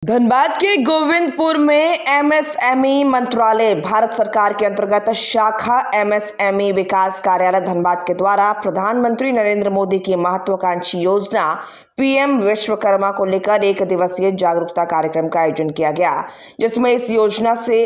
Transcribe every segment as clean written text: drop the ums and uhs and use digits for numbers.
धनबाद के गोविंदपुर में एमएसएमई मंत्रालय भारत सरकार के अंतर्गत शाखा एमएसएमई विकास कार्यालय धनबाद के द्वारा प्रधानमंत्री नरेंद्र मोदी की महत्वाकांक्षी योजना पीएम विश्वकर्मा को लेकर एक दिवसीय जागरूकता कार्यक्रम का आयोजन किया गया, जिसमें इस योजना से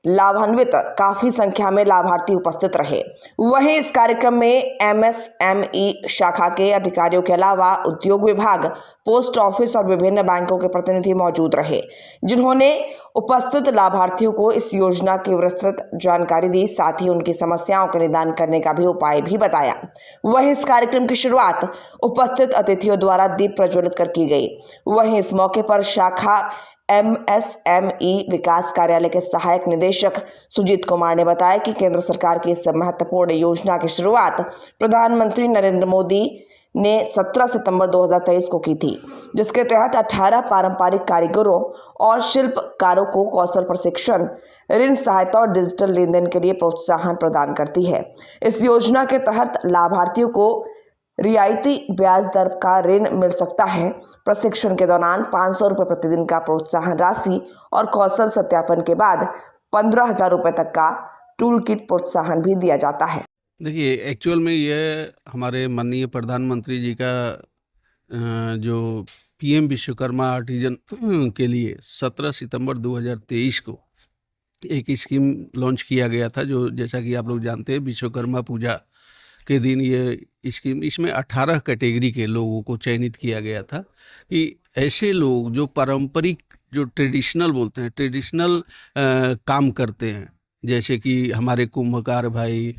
लाभान्वित काफी संख्या में लाभार्थी उपस्थित रहे। वहीं इस कार्यक्रम में एमएसएमई शाखा के अधिकारियों के अलावा उद्योग विभाग, पोस्ट ऑफिस और विभिन्न बैंकों के प्रतिनिधि मौजूद रहे, जिन्होंने उपस्थित लाभार्थियों को इस योजना की विस्तृत जानकारी दी, साथ ही उनकी समस्याओं का निदान करने का भी उपाय भी बताया। वहीं इस कार्यक्रम की शुरुआत उपस्थित अतिथियों द्वारा दीप प्रज्वलित कर की गई। वहीं इस मौके पर शाखा एमएसएमई विकास कार्यालय के सहायक निदेशक सुजीत कुमार ने बताया कि केंद्र सरकार की इस महत्वपूर्ण योजना की शुरुआत प्रधानमंत्री नरेंद्र मोदी ने 17 सितंबर 2023 को की थी, जिसके तहत 18 पारंपरिक कारीगरों और शिल्पकारों को कौशल प्रशिक्षण, ऋण सहायता और डिजिटल लेन देन के लिए प्रोत्साहन प्रदान करती है। इस योजना के तहत लाभार्थियों को रियायती ब्याज दर का ऋण मिल सकता है। प्रशिक्षण के दौरान 500 रुपये प्रतिदिन का प्रोत्साहन राशि और कौशल सत्यापन के बाद 15,000 रुपये तक का टूल किट प्रोत्साहन भी दिया जाता है। देखिए, एक्चुअल में ये हमारे माननीय प्रधानमंत्री जी का जो पीएम विश्वकर्मा आर्टिजन के लिए 17 सितंबर 2023 को एक स्कीम लॉन्च किया गया था, जो जैसा कि आप लोग जानते हैं विश्वकर्मा पूजा के दिन ये स्कीम, इसमें 18 कैटेगरी के लोगों को चयनित किया गया था कि ऐसे लोग जो पारंपरिक, जो ट्रेडिशनल बोलते हैं, ट्रेडिशनल काम करते हैं, जैसे कि हमारे कुंभकार भाई,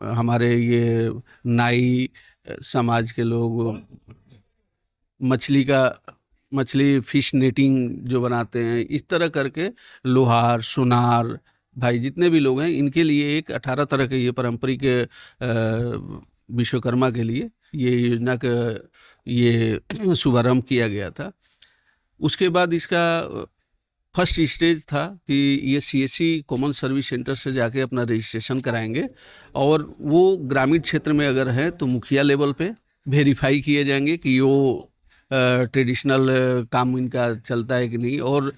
हमारे ये नाई समाज के लोग, मछली फिश नेटिंग जो बनाते हैं, इस तरह करके लोहार, सुनार भाई, जितने भी लोग हैं, इनके लिए एक 18 तरह के ये पारंपरिक विश्वकर्मा के लिए ये योजना का ये शुभारंभ किया गया था। उसके बाद इसका फर्स्ट स्टेज था कि ये सीएससी कॉमन सर्विस सेंटर से जाके अपना रजिस्ट्रेशन कराएंगे, और वो ग्रामीण क्षेत्र में अगर है तो मुखिया लेवल पे वेरीफाई किए जाएंगे कि वो ट्रेडिशनल काम इनका चलता है कि नहीं, और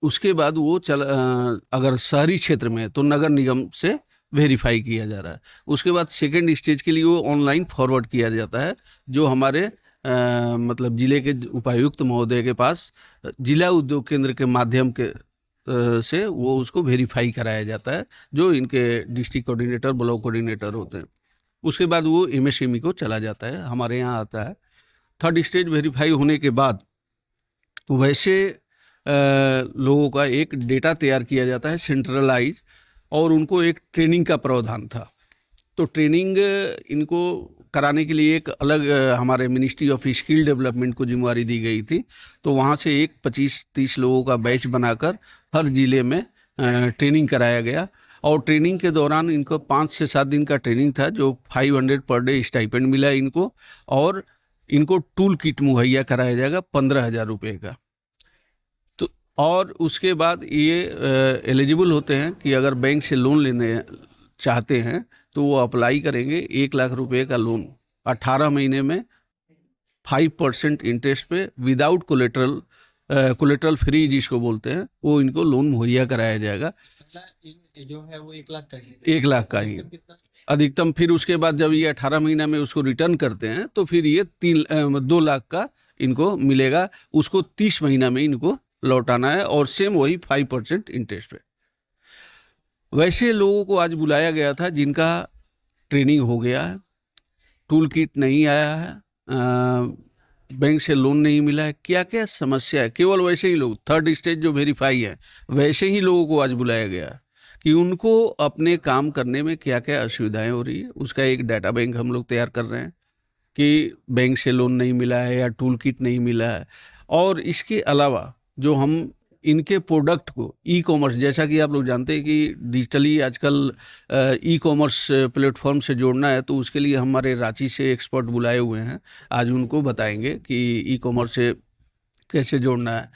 उसके बाद वो अगर शहरी क्षेत्र में तो नगर निगम से वेरीफाई किया जा रहा है। उसके बाद सेकेंड स्टेज के लिए वो ऑनलाइन फॉरवर्ड किया जाता है, जो हमारे मतलब जिले के उपायुक्त महोदय के पास जिला उद्योग केंद्र के माध्यम के से वो उसको वेरीफाई कराया जाता है, जो इनके डिस्ट्रिक्ट कोऑर्डिनेटर, ब्लॉक कोऑर्डिनेटर होते हैं। उसके बाद वो एमएसएमई को चला जाता है, हमारे यहाँ आता है। थर्ड स्टेज वेरीफाई होने के बाद वैसे लोगों का एक डेटा तैयार किया जाता है सेंट्रलाइज, और उनको एक ट्रेनिंग का प्रावधान था। तो ट्रेनिंग इनको कराने के लिए एक अलग हमारे मिनिस्ट्री ऑफ स्किल डेवलपमेंट को जिम्मेवारी दी गई थी। तो वहाँ से एक 25-30 लोगों का बैच बनाकर हर ज़िले में ट्रेनिंग कराया गया, और ट्रेनिंग के दौरान इनको 5 से 7 दिन का ट्रेनिंग था, जो 500 पर डे स्टाइपेंड मिला इनको, और इनको टूल किट मुहैया कराया जाएगा 15,000 रुपये का। और उसके बाद ये एलिजिबल होते हैं कि अगर बैंक से लोन लेने चाहते हैं तो वो अप्लाई करेंगे। 1 लाख रुपए का लोन 18 महीने में 5% इंटरेस्ट पे विदाउट कोलेटरल फ्री जिसको बोलते हैं, वो इनको लोन मुहैया कराया जाएगा। जो है वो 1 लाख का ही, 1 लाख का ही अधिकतम। फिर उसके बाद जब ये 18 महीना में उसको रिटर्न करते हैं तो फिर ये 2 लाख का इनको मिलेगा। उसको 30 महीना में इनको लौटाना है, और सेम वही 5% इंटरेस्ट पे। वैसे लोगों को आज बुलाया गया था जिनका ट्रेनिंग हो गया है, टूल किट नहीं आया है, बैंक से लोन नहीं मिला है, क्या क्या समस्या है, केवल वैसे ही लोग, थर्ड स्टेज जो वेरीफाई है, वैसे ही लोगों को आज बुलाया गया कि उनको अपने काम करने में क्या क्या असुविधाएं हो रही है, उसका एक डाटा बैंक हम लोग तैयार कर रहे हैं कि बैंक से लोन नहीं मिला है या टूल किट नहीं मिला है। और इसके अलावा जो हम इनके प्रोडक्ट को ई कॉमर्स, जैसा कि आप लोग जानते हैं कि डिजिटली आजकल ई कॉमर्स प्लेटफॉर्म से जोड़ना है, तो उसके लिए हमारे रांची से एक्सपर्ट बुलाए हुए हैं। आज उनको बताएंगे कि ई कॉमर्स से कैसे जोड़ना है।